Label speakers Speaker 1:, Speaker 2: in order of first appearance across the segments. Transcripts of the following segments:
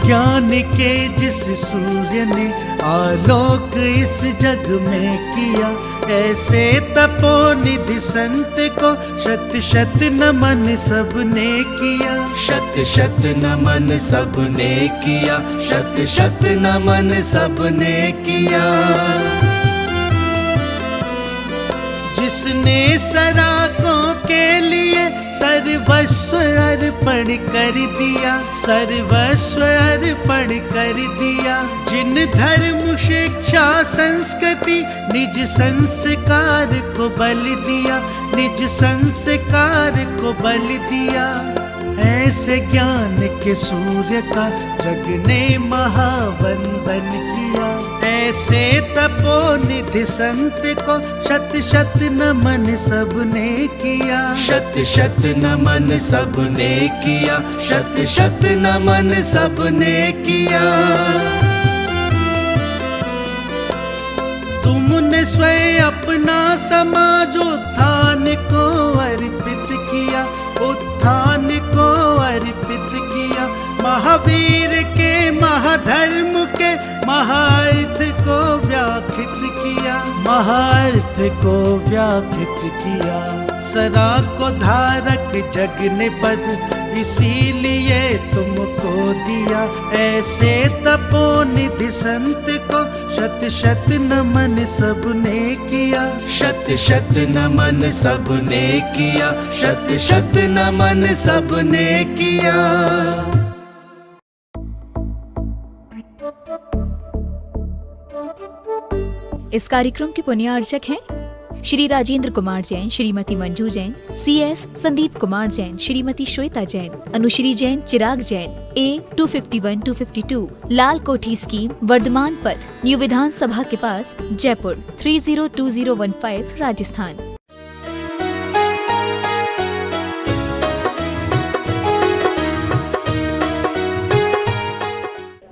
Speaker 1: ज्ञान के जिस सूर्य ने आलोक इस जग में किया, ऐसे तपोनिधि संत को शत शत नमन सबने किया।
Speaker 2: शत शत नमन सबने किया, शत शत नमन सबने किया।
Speaker 1: जिसने सराकों के लिए सर्वस्व अर्पण कर दिया, सर्वस्व अर्पण कर दिया। जिन धर्म शिक्षा संस्कृति निज संस्कार को बल दिया, निज संस्कार को बल दिया। ऐसे ज्ञान के सूर्य का जग ने महावंदन किया। ऐसे तपोनिधि संत को शत शत नमन सबने किया।
Speaker 2: शत शत नमन सबने किया, शत शत नमन सबने किया।
Speaker 1: तुमने स्वयं अपना समाज उत्थान को अर्पित किया, उत्थान को अर्पित किया। महावीर के महाधर्म के महार्थ को व्याख्यात किया, महार्थ को व्याख्यात किया। सरा को धारक जग ने पद इसीलिए तुमको दिया। ऐसे तपोनिधि संत को शत शत नमन सबने किया।
Speaker 2: शत शत नमन सबने किया, शत शत नमन सबने किया।
Speaker 3: इस कार्यक्रम के पुण्यार्चक हैं श्री राजेंद्र कुमार जैन, श्रीमती मंजू जैन, CS संदीप कुमार जैन, श्रीमती श्वेता जैन, अनुश्री जैन, चिराग जैन, A251-252 लाल कोठी स्कीम, वर्धमान पथ, न्यू विधानसभा के पास, जयपुर 302015 राजस्थान।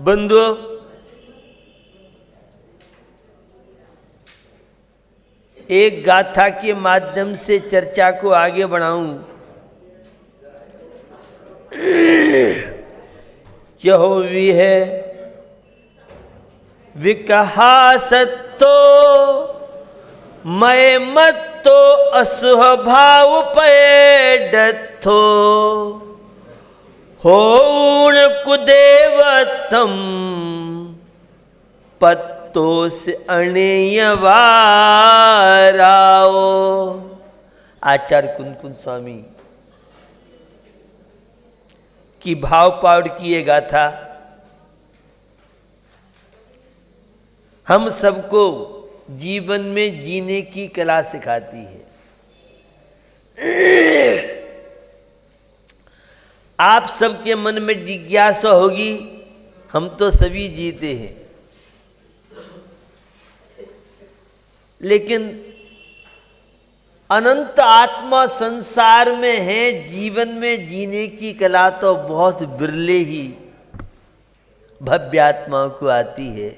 Speaker 4: बंधुओं, एक गाथा के माध्यम से चर्चा को आगे बढ़ाऊं। यहो भी है विकहासत्तो मय मत्तो असुभाव पैडथो होण कुदेवतम पत्तोस अणेयवाराओ। आचार्य कुंद स्वामी की भाव पाठ की ये गाथा हम सबको जीवन में जीने की कला सिखाती है। आप सबके मन में जिज्ञासा होगी, हम तो सभी जीते हैं, लेकिन अनंत आत्मा संसार में है, जीवन में जीने की कला तो बहुत बिरले ही भव्य आत्माओं को आती है।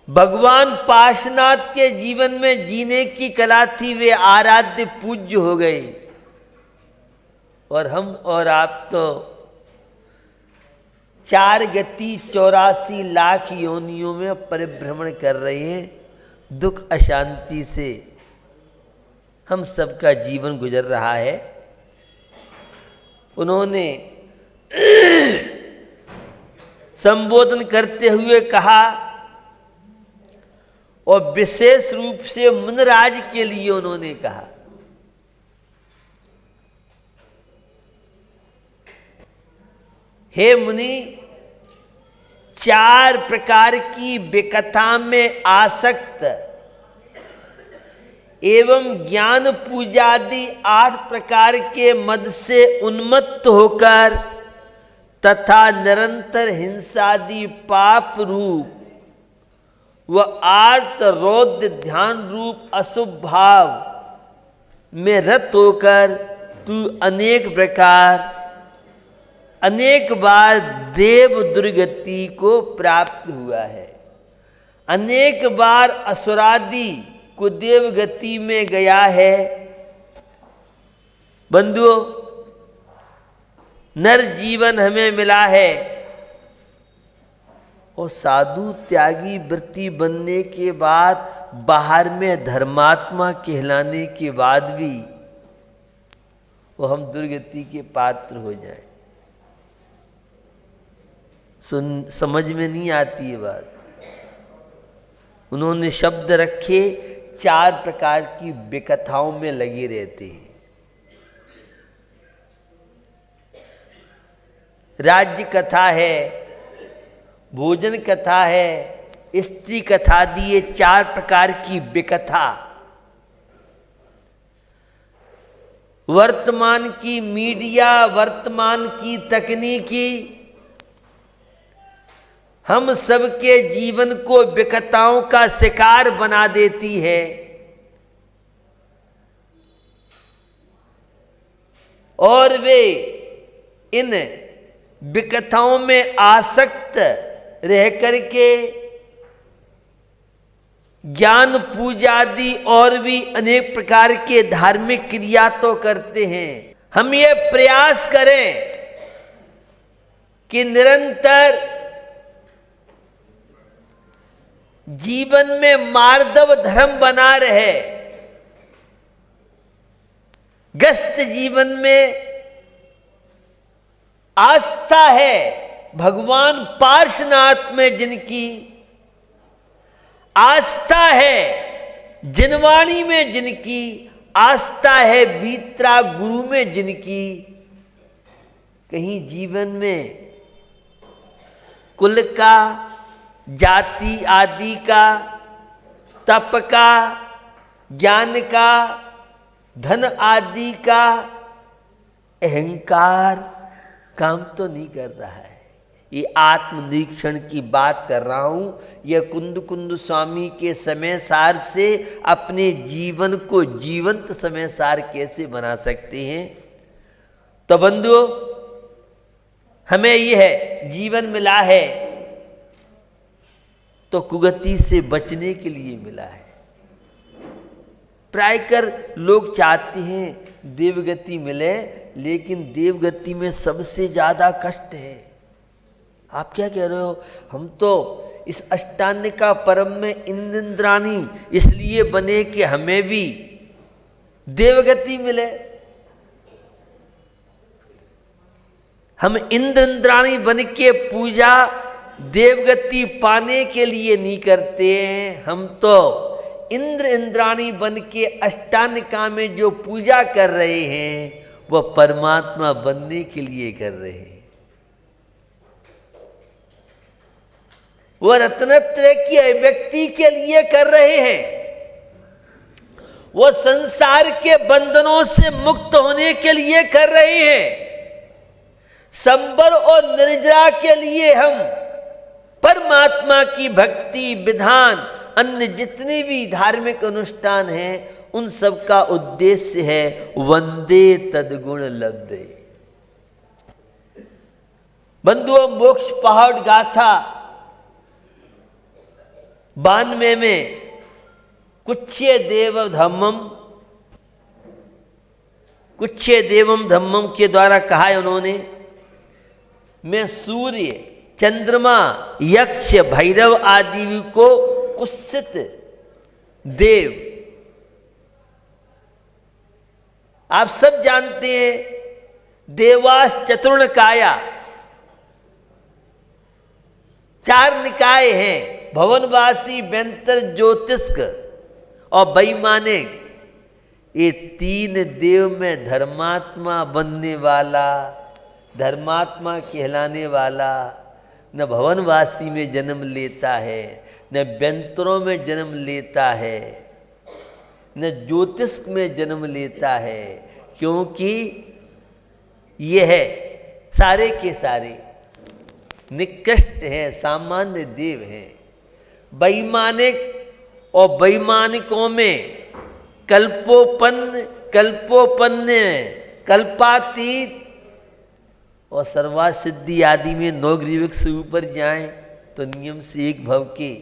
Speaker 4: भगवान पार्श्वनाथ के जीवन में जीने की कला थी, वे आराध्य पूज्य हो गए, और हम और आप तो 4 गति 84 लाख योनियों में परिभ्रमण कर रहे हैं। दुख अशांति से हम सबका जीवन गुजर रहा है। उन्होंने संबोधन करते हुए कहा, और विशेष रूप से मुनिराज के लिए उन्होंने कहा, हे मुनि, 4 प्रकार की विकथा में आसक्त एवं ज्ञान पूजादि 8 प्रकार के मद से उन्मत्त होकर तथा निरंतर हिंसादि पाप रूप व आर्त रौद्र ध्यान रूप अशुभ भाव में रत होकर तू अनेक बार देव दुर्गति को प्राप्त हुआ है, अनेक बार असुरादि कुदेव गति में गया है। बंधुओं, नर जीवन हमें मिला है और साधु त्यागी वृत्ति बनने के बाद बाहर में धर्मात्मा कहलाने के बाद भी वो हम दुर्गति के पात्र हो जाएं। समझ में नहीं आती ये बात। उन्होंने शब्द रखे, 4 प्रकार की विकथाओं में लगे रहते हैं। राज्य कथा है, भोजन कथा है, स्त्री कथा दी, ये 4 प्रकार की विकथा वर्तमान की मीडिया, वर्तमान की तकनीकी हम सबके जीवन को विकटाओं का शिकार बना देती है। और वे इन विकटाओं में आसक्त रह करके ज्ञान पूजा आदि और भी अनेक प्रकार के धार्मिक क्रिया तो करते हैं। हम ये प्रयास करें कि निरंतर जीवन में मार्दव धर्म बना रहे, गस्त जीवन में आस्था है भगवान पार्श्वनाथ में जिनकी आस्था है, जिनवाणी में जिनकी आस्था है, बीतरा गुरु में जिनकी, कहीं जीवन में कुल का, जाति आदि का, तप का, ज्ञान का, धन आदि का अहंकार काम तो नहीं कर रहा है। ये आत्मनिरीक्षण की बात कर रहा हूं। यह कुंद कुंद स्वामी के समय सार से अपने जीवन को जीवंत समय सार कैसे बना सकते हैं। तो बंधुओं, हमें यह है जीवन मिला है तो कुगति से बचने के लिए मिला है। प्रायकर लोग चाहते हैं देवगति मिले, लेकिन देवगति में सबसे ज्यादा कष्ट है। आप क्या कह रहे हो? हम तो इस अष्टांगिका परम में इंद्राणी इसलिए बने कि हमें भी देवगति मिले। हम इंद्राणी बन के पूजा देवगति पाने के लिए नहीं करते हैं। हम तो इंद्राणी बन के अष्टांगिका में जो पूजा कर रहे हैं वह परमात्मा बनने के लिए कर रहे हैं। वह रत्नत्रय की अभिव्यक्ति के लिए कर रहे हैं। वह संसार के बंधनों से मुक्त होने के लिए कर रहे हैं। संबर और निर्जरा के लिए हम परमात्मा की भक्ति विधान, अन्य जितने भी धार्मिक अनुष्ठान हैं, उन सब का उद्देश्य है वंदे तद्गुण लब्धे। बंधुओं, मोक्ष पहाड़ गाथा 92 में कुच्छ्य देव धम्मम के द्वारा कहा है उन्होंने, मैं सूर्य, चंद्रमा, यक्ष, भैरव आदि को कुत्सित देव। आप सब जानते हैं देवास चतुर्ण काया 4 निकाय हैं, भवनवासी, व्यंतर, ज्योतिष्क और वैमानिक। ये 3 देव में धर्मात्मा बनने वाला, धर्मात्मा कहलाने वाला न भवनवासी में जन्म लेता है, न व्यंतरों में जन्म लेता है, न ज्योतिष्क में जन्म लेता है, क्योंकि यह है सारे के सारे निकृष्ट है, सामान्य देव हैं। वैमानिक और वैमानिकों में कल्पोपन्न, कल्पातीत और सर्वासिद्धि आदि में 9 ग्रीवक से ऊपर जाएं तो नियम से 1 भव के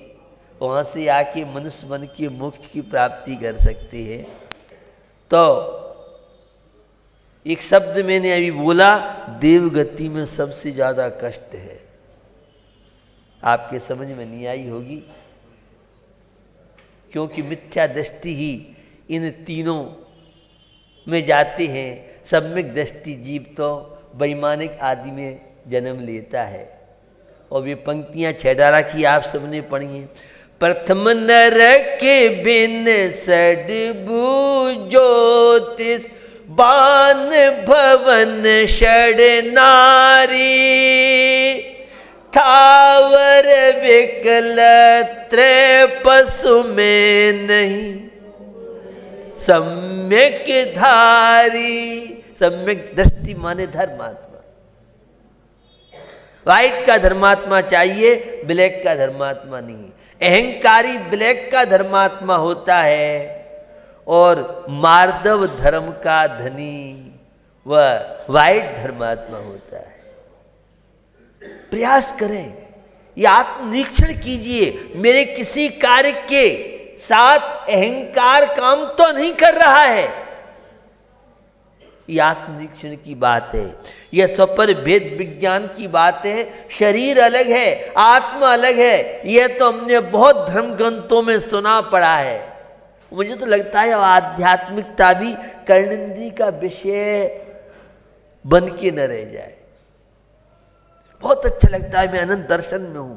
Speaker 4: वहां से आके मनुष्य बन के मोक्ष की प्राप्ति कर सकते हैं। तो एक शब्द मैंने अभी बोला, देवगति में सबसे ज्यादा कष्ट है। आपके समझ में नहीं आई होगी, क्योंकि मिथ्या दृष्टि ही इन तीनों में जाते हैं। सम्यक दृष्टि जीव तो वैमानिक आदि में जन्म लेता है। और वे पंक्तियां 6 की आप सबने पढ़ी हैं। प्रथम नर के बिन सडबू ज्योतिष बान भवन षड नारी, थावर विकल त्रय पशु में नहीं सम्यक धारी। सम्यक दृष्टि माने धर्मात्मा। व्हाइट का धर्मात्मा चाहिए, ब्लैक का धर्मात्मा नहीं। अहंकारी ब्लैक का धर्मात्मा होता है और मार्दव धर्म का धनी वह व्हाइट धर्मात्मा होता है। प्रयास करें, ये आत्मनिरीक्षण कीजिए। मेरे किसी कार्य के साथ अहंकार काम तो नहीं कर रहा है। यह आत्मनिरीक्षण की बात है, यह स्वपर भेद विज्ञान की बात है। शरीर अलग है, आत्मा अलग है, यह तो हमने बहुत धर्म ग्रंथों में सुना पड़ा है। मुझे तो लगता है आध्यात्मिकता भी कर्णेंद्रिय का विषय बन के न रह जाए। बहुत अच्छा लगता है, मैं अनंत दर्शन में हूं,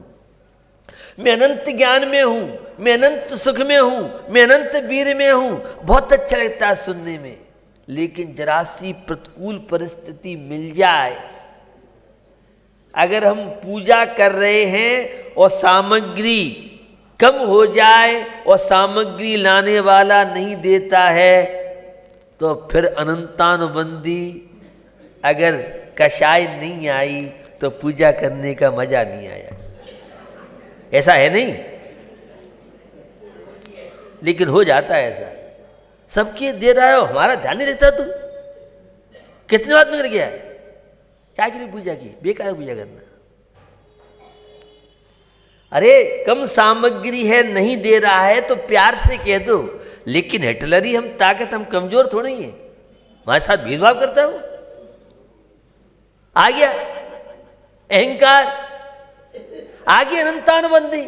Speaker 4: मैं अनंत ज्ञान में हूं, मैं अनंत सुख में हूं, मैं अनंत वीर में हूं। बहुत अच्छा लगता है सुनने में। लेकिन जरा सी प्रतिकूल परिस्थिति मिल जाए, अगर हम पूजा कर रहे हैं और सामग्री कम हो जाए और सामग्री लाने वाला नहीं देता है, तो फिर अनंतानुबंधी अगर कषाय नहीं आई तो पूजा करने का मजा नहीं आया। ऐसा है नहीं? लेकिन हो जाता है ऐसा। सबके दे रहा है, हमारा ध्यान नहीं देता। तुम कितने बात में कर गया, क्या के लिए पूजा की? बेकार पूजा करना। अरे कम सामग्री है, नहीं दे रहा है तो प्यार से कह दो। लेकिन हिटलरी हम ताकत, हम कमजोर थोड़ी है, हमारे साथ भेदभाव करता है वो। आ गया अहंकार, आ गई अनंतानुबंधी।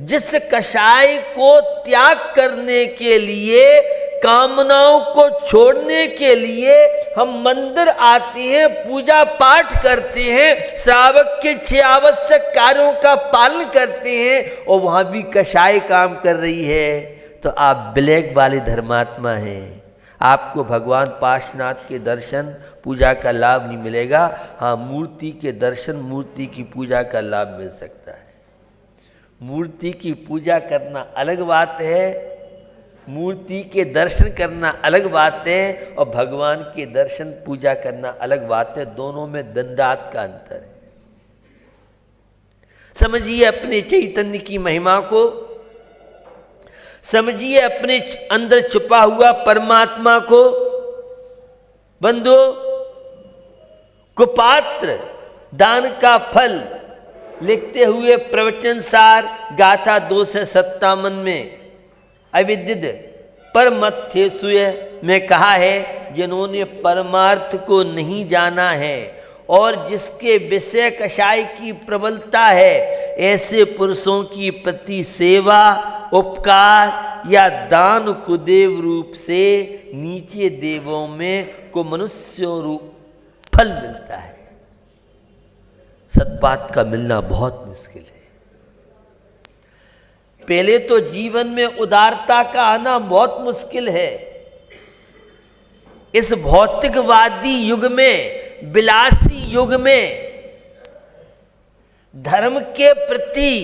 Speaker 4: जिस कषाय को त्याग करने के लिए, कामनाओं को छोड़ने के लिए हम मंदिर आते हैं, पूजा पाठ करते हैं, श्रावक के 6 आवश्यक कार्यों का पालन करते हैं, और वहां भी कषाय काम कर रही है, तो आप ब्लैक वाले धर्मात्मा हैं। आपको भगवान पार्श्वनाथ के दर्शन, पूजा का लाभ नहीं मिलेगा। हाँ, मूर्ति के दर्शन, मूर्ति की पूजा का लाभ मिल सकता है। मूर्ति की पूजा करना अलग बात है, मूर्ति के दर्शन करना अलग बात है, और भगवान के दर्शन पूजा करना अलग बात है। दोनों में दंडात का अंतर है। समझिए अपने चैतन्य की महिमा को, समझिए अपने अंदर छुपा हुआ परमात्मा को। बंधु, कुपात्र दान का फल लिखते हुए प्रवचन सार गाथा 257 में अविदित परमथ्येसुय में कहा है, जिन्होंने परमार्थ को नहीं जाना है और जिसके विषय कषाय की प्रबलता है, ऐसे पुरुषों की प्रति सेवा, उपकार या दान कुदेव रूप से नीचे देवों में को मनुष्य रूप फल मिलता है। सत्पात का मिलना बहुत मुश्किल है। पहले तो जीवन में उदारता का आना बहुत मुश्किल है। इस भौतिकवादी युग में, विलासी युग में धर्म के प्रति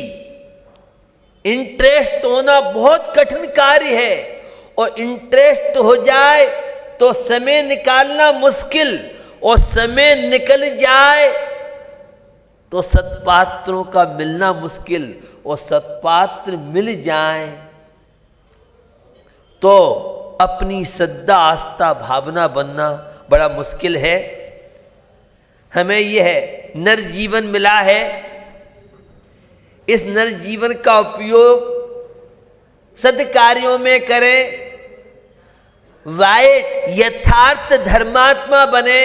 Speaker 4: इंटरेस्ट होना बहुत कठिन कार्य है, और इंटरेस्ट हो जाए तो समय निकालना मुश्किल, और समय निकल जाए तो सत्पात्रों का मिलना मुश्किल, और सत्पात्र मिल जाए तो अपनी श्रद्धा, आस्था, भावना बनना बड़ा मुश्किल है। हमें यह नर जीवन मिला है, इस नर जीवन का उपयोग सद्कार्यों में करें, वाइट यथार्थ धर्मात्मा बने।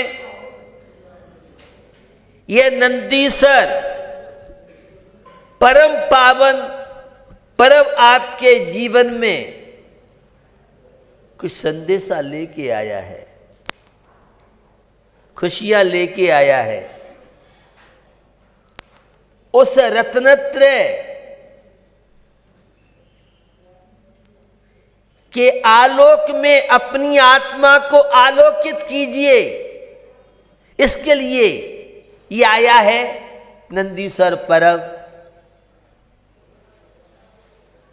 Speaker 4: ये नंदीसर परम पावन पर्व आपके जीवन में कुछ संदेशा लेके आया है, खुशियां लेके आया है। उस रत्नत्रय के आलोक में अपनी आत्मा को आलोकित कीजिए, इसके लिए ये आया है नंदीश्वर पर्व।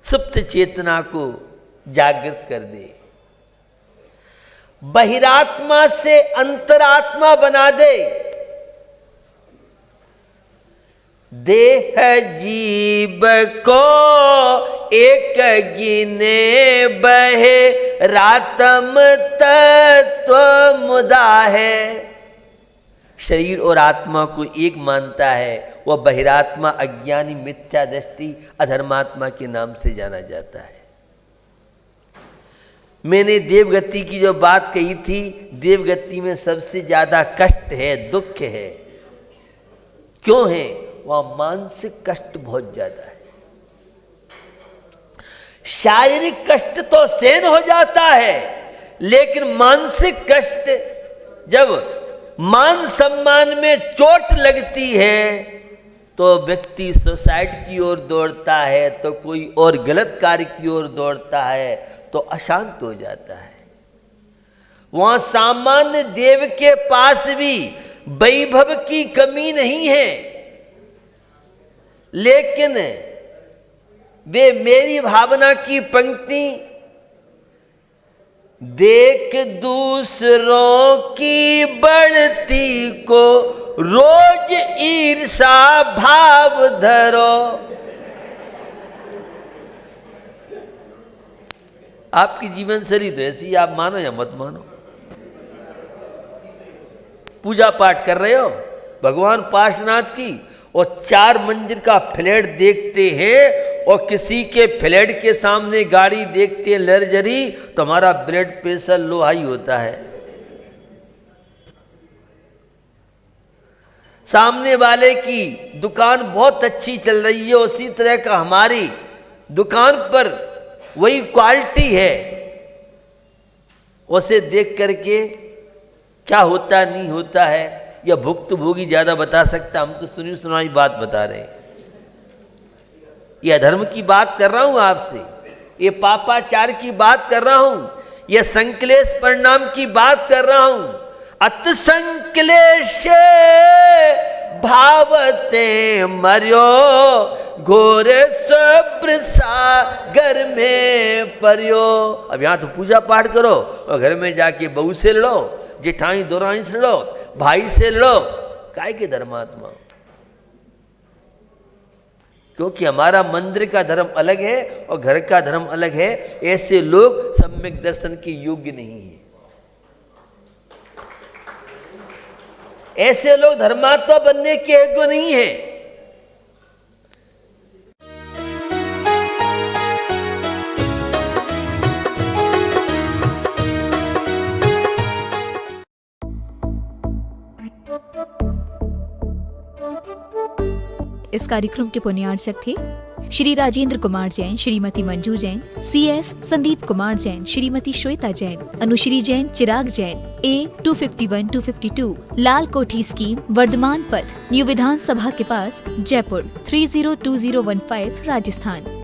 Speaker 4: सुप्त चेतना को जागृत कर दे, बहिरात्मा से अंतरात्मा बना दे। देह जीव को एक गिने बहे, रातम तत्व मुदा है। शरीर और आत्मा को एक मानता है, वह बहिरात्मा अज्ञानी, मिथ्या दृष्टि, अधर्मात्मा के नाम से जाना जाता है। मैंने देवगति की जो बात कही थी, देवगति में सबसे ज्यादा कष्ट है, दुख है। क्यों है? वहां मानसिक कष्ट बहुत ज्यादा है। शारीरिक कष्ट तो सहन हो जाता है, लेकिन मानसिक कष्ट, जब मान सम्मान में चोट लगती है तो व्यक्ति सुसाइड की ओर दौड़ता है, तो कोई और गलत कार्य की ओर दौड़ता है, तो अशांत हो जाता है। वहां सामान्य देव के पास भी वैभव की कमी नहीं है, लेकिन वे मेरी भावना की पंक्ति देख दूसरों की बढ़ती को, रोज ईर्षा भाव धरो। आपकी जीवन शैली तो ऐसी, आप मानो या मत मानो। पूजा पाठ कर रहे हो भगवान पार्श्वनाथ की, और 4 मंजिल का फ्लैट देखते हैं, और किसी के फ्लैट के सामने गाड़ी देखते हैं लग्जरी, तो हमारा ब्लड प्रेशर लो हाई होता है। सामने वाले की दुकान बहुत अच्छी चल रही है, उसी तरह का हमारी दुकान पर वही क्वालिटी है, उसे देख करके क्या होता नहीं होता है, या भुक्तभोगी ज्यादा बता सकता, हम तो सुनी सुनाई बात बता रहे हैं। यह अधर्म की बात कर रहा हूं आपसे, ये पापाचार की बात कर रहा हूं, यह संक्लेश परिणाम की बात कर रहा हूं। अत संक्लेश भावते मर्यो, घोर सब्र सागर में पर्यो। अब यहां तो पूजा पाठ करो, और घर में जाके बहू से लड़ो, जेठानी दोरानी से लड़ो, भाई से लड़ो। काय के धर्मात्मा? क्योंकि हमारा मंदिर का धर्म अलग है और घर का धर्म अलग है। ऐसे लोग सम्यक दर्शन के योग्य नहीं है। ऐसे लोग धर्मात्मा बनने के योग्य नहीं है।
Speaker 3: इस कार्यक्रम के पुण्यार्चक थे श्री राजेंद्र कुमार जैन, श्रीमती मंजू जैन, CS संदीप कुमार जैन, श्रीमती श्वेता जैन, अनुश्री जैन, चिराग जैन, A251-252 लाल कोठी स्कीम, वर्धमान पथ, न्यू विधानसभा के पास, जयपुर 302015, राजस्थान।